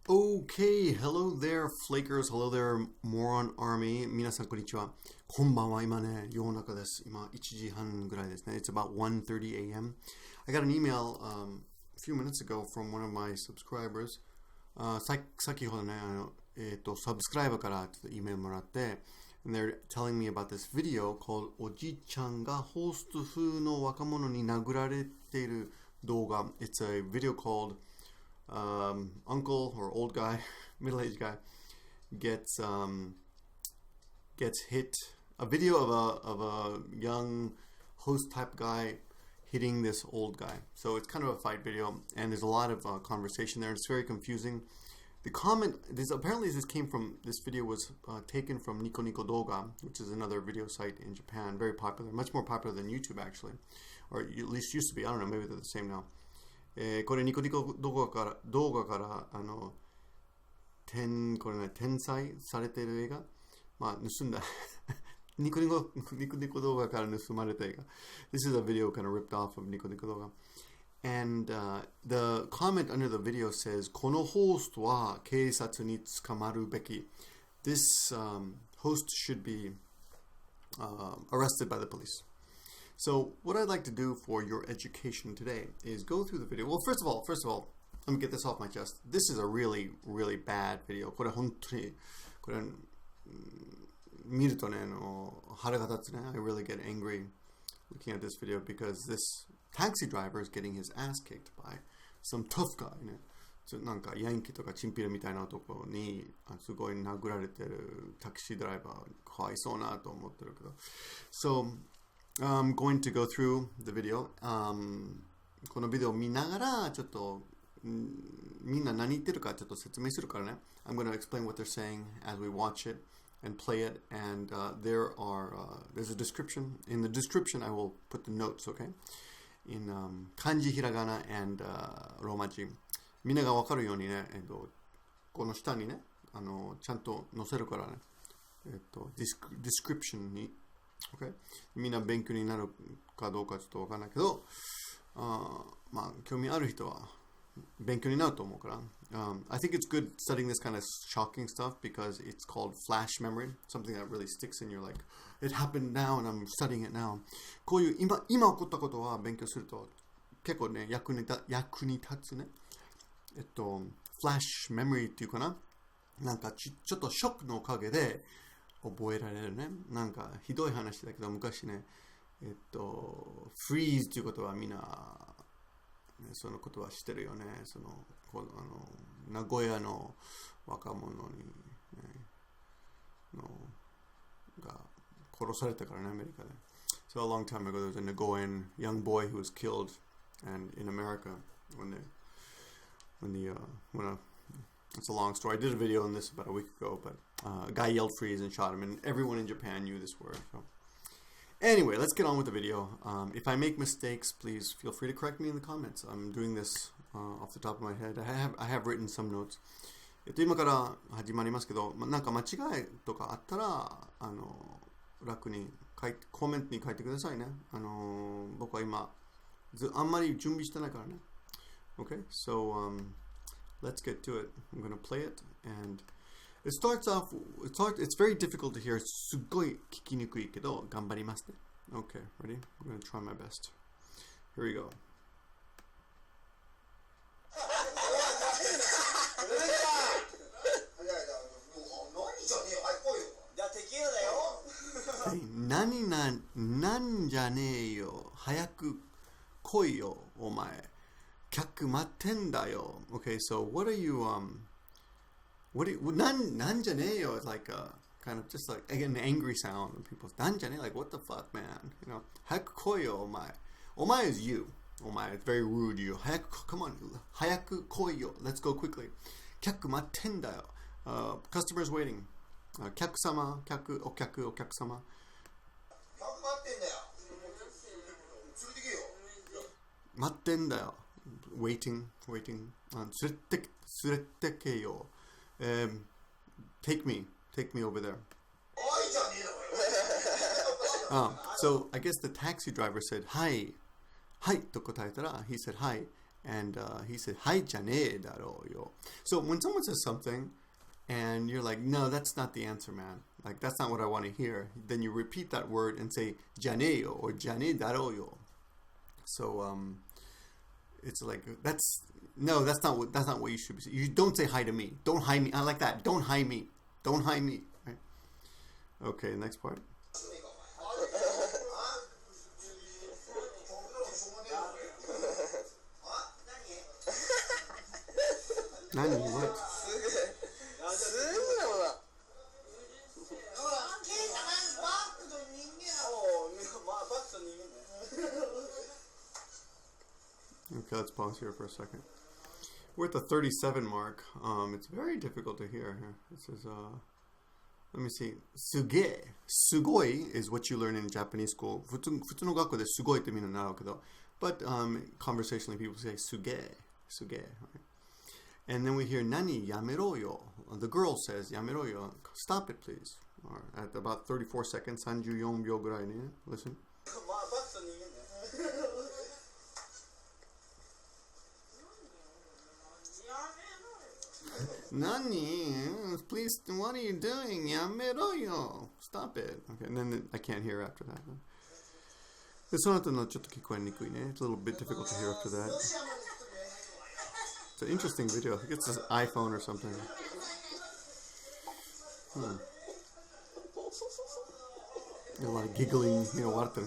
Okay, hello there, Flakers. Hello there, Moron Army. 皆さん、こんにちは。こんばんは。今ね、夜中です。今、1時半ぐらいですね。It's about 1:30 a.m. I got an email a few minutes ago from one of my subscribers. 先ほどね、サブスクライバーからちょっと email もらって、and they're telling me about this video called おじいちゃんがホスト風の若者に殴られている動画. It's a video called uncle or old guy, middle-aged guy, gets hit. A video of a young host type guy hitting this old guy. So it's kind of a fight video, and there's a lot of conversation there. It's very confusing. The comment, this video was taken from Nico Douga, which is another video site in Japan, very popular, much more popular than YouTube actually, or at least used to be. I don't know, maybe they're the same now. これニコニコ動画からこれね、転載されている映画、まあ盗んだニコニコ動画から盗まれた映画。This is a video kind of ripped off of ニコニコ動画。And the comment under the video says このホストは警察に捕まるべき。This host should be arrested by the police.So what I'd like to do for your education today is go through the video. Well, first of all, let me get this off my chest. This is a really, really bad video. これ本当に、これ見るとね、腹が立つね。I really get angry looking at this video because this taxi driver is getting his ass kicked by some tough guy ね。なんかヤンキーとかチンピラみたいな男にすごい殴られてるタクシードライバーかわいそうなと思ってるけど。So,I'm going to go through the video. このビデオを見ながらちょっとみんな何言ってるかちょっと説明するからね。I'm going to explain what they're saying as we watch it and play it. And there's a description. In the description, I will put the notes, okay? In 漢字、ひらがな and ローマ字。みんながわかるようにね、この下にね、ちゃんと載せるからね。description に。Okay? みんな勉強になるかどうかちょっとわからないけど、まあ興味ある人は勉強になると思うから。I think it's good studying this kind of shocking stuff because it's called flash memory, something that really sticks in your like, it happened now and I'm studying it now. こういう今起こったことは勉強すると結構ね役に立つね。フラッシュメモリーっていうかな。なんかちょっとショックのおかげで覚えられるね。なんかひどい話だけど昔ね、フリーズということはみんな、ね、そのことは知ってるよね。名古屋の若者に、ね、が殺されたからね、アメリカで。So a long time ago there was a Nagoyan young boy who was killed, and in America it's a long story. I did a video on this about a week ago, but a guy yelled freeze and shot him, and everyone in Japan knew this word. So. Anyway, let's get on with the video. If I make mistakes, please feel free to correct me in the comments. I'm doing this off the top of my head. I have written some notes. 今から始まりますけど、なんか間違いとかあったら、楽にコメントに書いてくださいね。僕は今、あんまり準備してないからね。Okay, so,let's get to it. I'm going to play it, and it starts off. It's very difficult to hear. すっごい聞きにくいけど頑張りますね。Okay, ready? I'm going to try my best. Here we go. なんじゃねえよ。早く来いよ、お前。kyakumattendayo. Okay, so what are you nan janeyo is like a kind of just like an angry sound when people nan jane, like what the fuck, man, you know. Hayakukoiyo omae is you. Omae, it's very rude, you. Come on, hayakukoiyo, let's go quickly. Kyakumattendayo. Customers waiting. Kyakusama, okyakusama. Mattendayo. Waiting. Tsuretekeyo. Take me over there. So I guess the taxi driver said, Hi. Hi, to kotaetara. He said, Hi. And he said, Hai jane daro yo. So when someone says something and you're like, no, that's not the answer, man. Like, that's not what I want to hear. Then you repeat that word and say, jane yo or jane daro yo. So it's like, that's not what you should be saying. You don't say hi to me. Don't hi me. I like that. Don't hi me. Don't hi me. Right? Okay, next part. Nanii, what? Okay, let's pause here for a second. We're at the 37 mark. It's very difficult to hear here. This is, let me see. Suge. Sugoi is what you learn in Japanese school. 普通の学校ですごいってみんな習うけど. But conversationally, people say suge. Suge. Right? And then we hear nanii, yameroyo. The girl says, yameroyo. Stop it, please. At about 34 seconds, 34秒ぐらいね. Listen. Nanii, please, what are you doing? Yameroyo. Stop it. Okay, and then I can't hear after that. It's a little bit difficult to hear after that. It's an interesting video. I think it's an iPhone or something. A lot of giggling, what?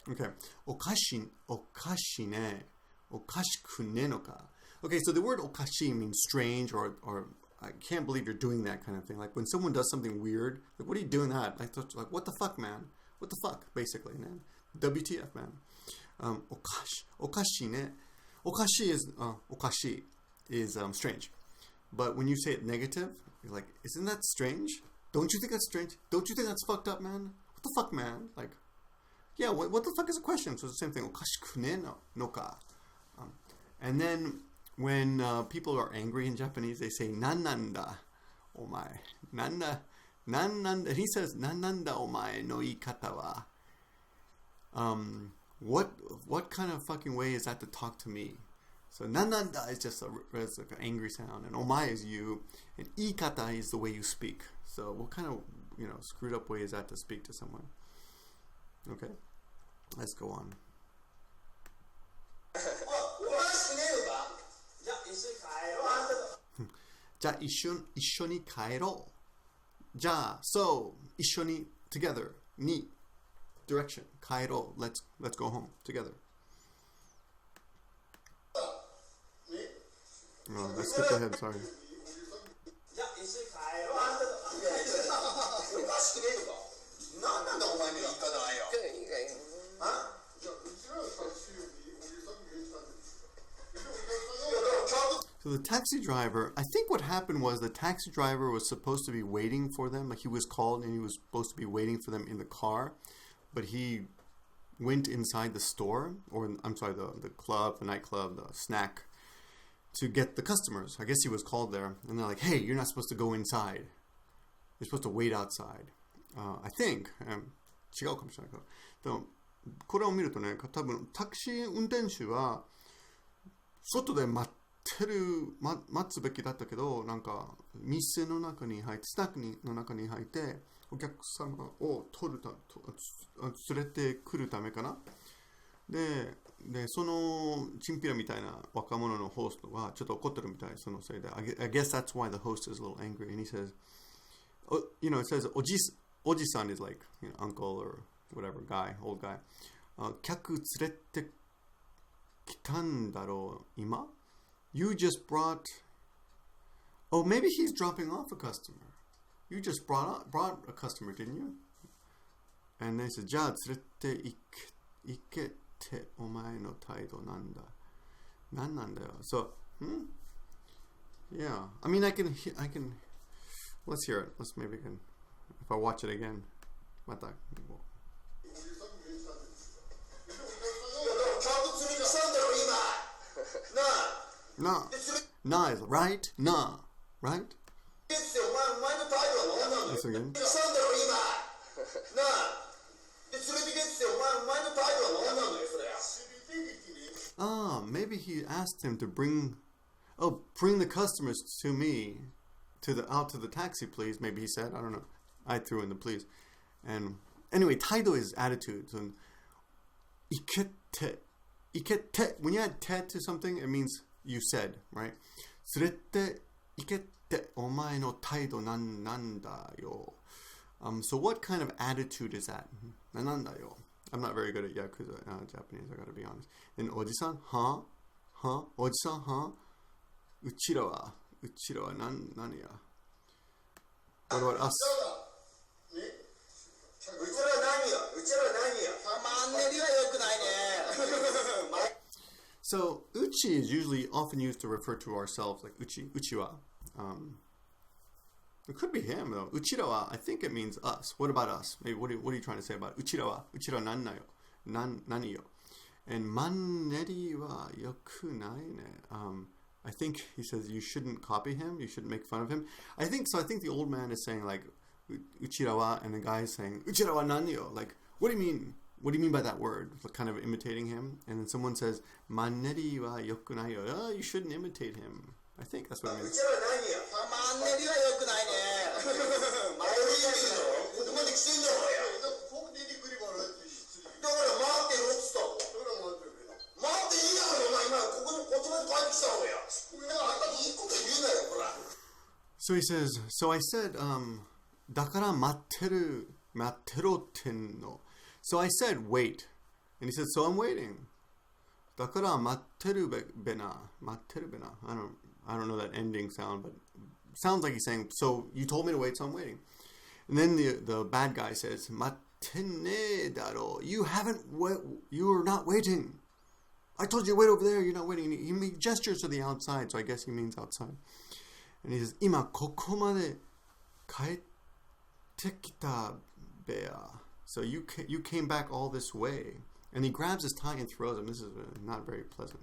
Okay. Okashine. Okashikunee no ka. Okay, so the word okashi means strange or I can't believe you're doing that kind of thing. Like when someone does something weird, like what are you doing that? Like what the fuck, man? What the fuck, basically, man. WTF, man. Okashine. Okashi is strange. But when you say it negative, you're like, isn't that strange? Don't you think that's strange? Don't you think that's fucked up, man? What the fuck, man? Like, yeah, what the fuck is a question? So it's the same thing. Okashikunee no ka. And then when people are angry in Japanese, they say nananda omae. Nananda. And he says nananda omae no iikata wa. What kind of fucking way is that to talk to me? So nananda is just it's like an angry sound, and omae is you, and iikata is the way you speak. So what kind of screwed up way is that to speak to someone? Okay, let's go on. So, 一緒に together, ni, direction, kaero, let's go home together. Oh, I skipped ahead, sorry. So the taxi driver, I think what happened was the taxi driver was supposed to be waiting for them. Like he was called and he was supposed to be waiting for them in the car. But he went inside the store, or I'm sorry, the club, the nightclub, the snack, to get the customers. I guess he was called there. And they're like, hey, you're not supposed to go inside. You're supposed to wait outside. I think. 違うかもしれないけど。でも、これを見るとね、多分タクシー運転手は外で待つべきだったけど、なんか店の中に入って、スナックの中に入って、お客様を連れてくるためかな。で、そのチンピラみたいな若者のホストはちょっと怒ってるみたい、そのせいで。I guess that's why the host is a little angry. And he says, it says, おじさん is like, uncle or whatever, guy, old guy. 客連れてきたんだろう、今? You just brought... Oh, maybe he's dropping off a customer. You just brought a customer, didn't you? And they said, じゃあ連れて行けてお前の態度なんだ。なんなんだよ。So, yeah. I mean, I can... Let's hear it. Maybe I can... If I watch it again. また。Nah. Nah is right. Nah. Right? Listen again. Ah, maybe he asked him to bring the customers to me out to the taxi, please. Maybe he said, I don't know. I threw in the please. And anyway, taido is attitude. So, ikette. When you add te to something, it means you said, right? Tsurete ikette omae no taido nan dayo. So what kind of attitude is that? Nan dayo. I'm not very good at Yakuza Japanese, I gotta be honest. And oji-san, huh? Oji-san, huh? Uchira wa naniya? What about us? So, uchi is usually often used to refer to ourselves, like uchiwa. It could be him, though. Uchira wa, I think it means us. What about us? Maybe what are you trying to say about uchira wa? Uchira nannayo. Naniyo. And manneri wa yokunai ne. I think he says you shouldn't copy him. You shouldn't make fun of him. I think the old man is saying like uchira wa, and the guy is saying uchira wa naniyo. Like, what do you mean? What do you mean by that word? Kind of imitating him. And then someone says manneri wa yokunai. Oh, you shouldn't imitate him. I think that's what it means. So he says, so I said, dakara matteru tenno. So I said, wait. And he said, so I'm waiting. Dakara matteru bena. I don't know that ending sound, but it sounds like he's saying, so you told me to wait, so I'm waiting. And then the bad guy says, Matene daro. You're not waiting. I told you to wait over there, you're not waiting. He gestures to the outside, so I guess he means outside. And he says, Ima kokomade kaette kita bea. So you came back all this way. And he grabs his tie and throws him. This is not very pleasant.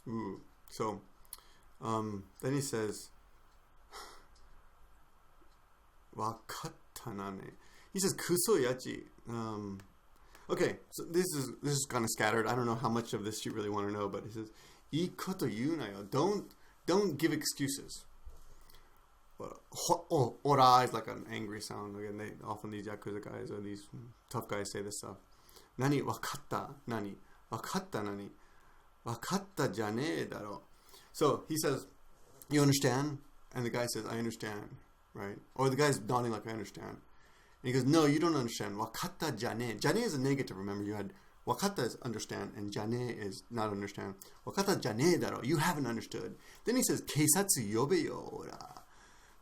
Ooh. So, then he says, Wakattanane. He says, Kuso yachi. Okay, so this is kind of scattered. I don't know how much of this you really want to know, but he says, Ii koto yunayo. Don't give excuses. Ora is like an angry sound. Again, often these Yakuza guys or these tough guys say this stuff. Nani wakatta nani? Wakatta nani? Wakatta jane daro. So he says, you understand? And the guy says, I understand. Right? Or the guy's nodding like, I understand. And he goes, no, you don't understand. Wakatta jane. Jane is a negative, remember. You had wakatta is understand and jane is not understand. Wakatta jane daro. You haven't understood. Then he says, keisatu yobeyo ora.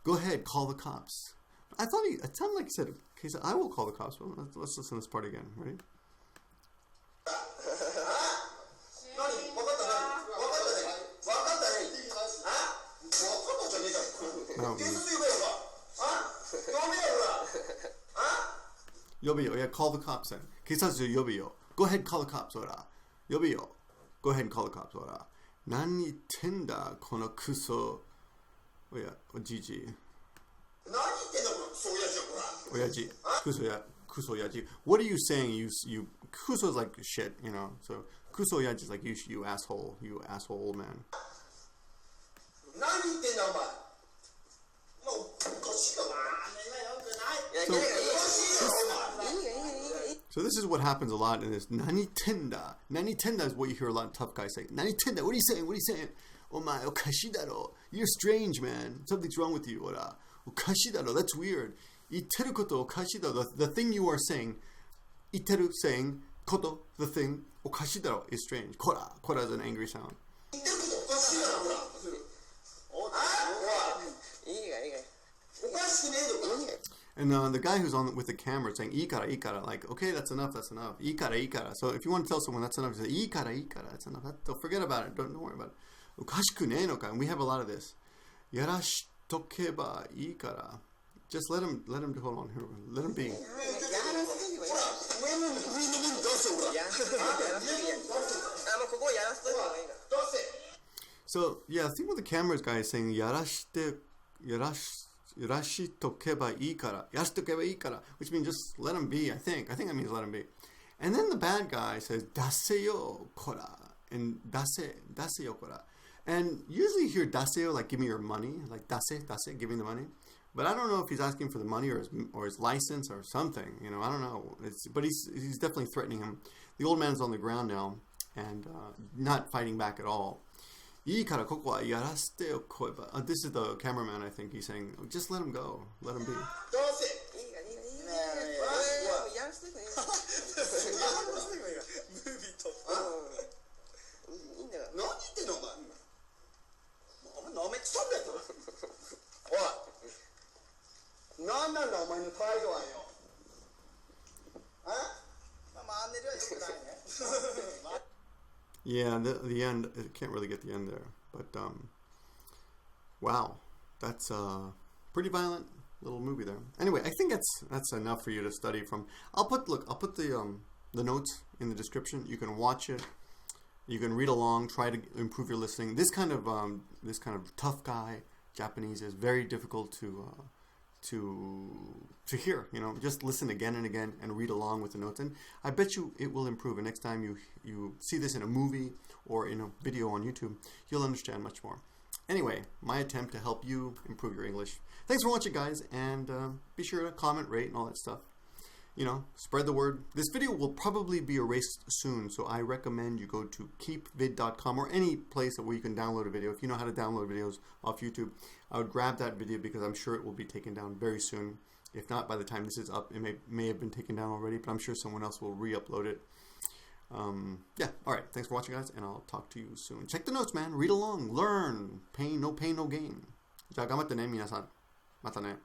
Go ahead, call the cops. It sounded like he said, okay, I will call the cops. Well, let's listen to this part again. Ready? Yobiyo, yeah, call the cops then. Keisatsu yobiyo. Go ahead, call the cops. Ora. Yobiyo. Go ahead and call the cops. Ora. Nani tenda kono kuso. Oh yeah, ojiji. Oyaji. Kuso yaji. What are you saying? You kuso is like shit, you know. So kuso yaji is like you asshole old man. So this is what happens a lot in this nani tenda. Nani tenda is what you hear a lot of tough guys say. Nani tenda, what are you saying? What are you saying? Omae okashidaro. You're strange, man. Something's wrong with you. Ora. Okashidaro. That's weird. Iteru koto okashidaro. The thing you are saying. Iteru saying. Koto, the thing. Okashidaro is strange. Kora. Kora is an angry sound. And the guy who's on with the camera is saying ikara, like, okay, that's enough. Ikara. So if you want to tell someone that's enough, you say ikara, that's enough. Don't forget about it. Don't worry about it. Okashikunee no ka. And we have a lot of this. Yarashitokeba ikara. Just let him hold on here. Let him be. So yeah, I think what the camera guy is saying, yarashitokebai ikara, yarashitokebai ikara, which means just let him be. I think that means let him be. And then the bad guy says daseyo kora, and daseyo kora. And usually you hear daseyo like give me your money, like dase, giving the money. But I don't know if he's asking for the money or his license or something. You know, I don't know. But he's definitely threatening him. The old man's on the ground now and not fighting back at all. This is the cameraman, I think. He's saying, just let him go. Let him be. Yeah, the end, I can't really get the end there, but wow, that's a pretty violent little movie there. Anyway, I think that's enough for you to study from. I'll put the notes in the description. You can watch it, you can read along, try to improve your listening. This kind of tough guy Japanese is very difficult to hear. You know, just listen again and again and read along with the notes, and I bet you it will improve. And next time you see this in a movie or in a video on YouTube, you'll understand much more. Anyway, my attempt to help you improve your English. Thanks for watching, guys, and be sure to comment, rate, and all that stuff. You know, spread the word. This video will probably be erased soon, so I recommend you go to keepvid.com or any place where you can download a video. If you know how to download videos off YouTube, I would grab that video because I'm sure it will be taken down very soon. If not, by the time this is up, it may have been taken down already, but I'm sure someone else will re-upload it. Yeah, alright, thanks for watching, guys, and I'll talk to you soon. Check the notes, man. Read along. Learn. No pain, no gain. じゃあ頑張ってね、皆さん。またね。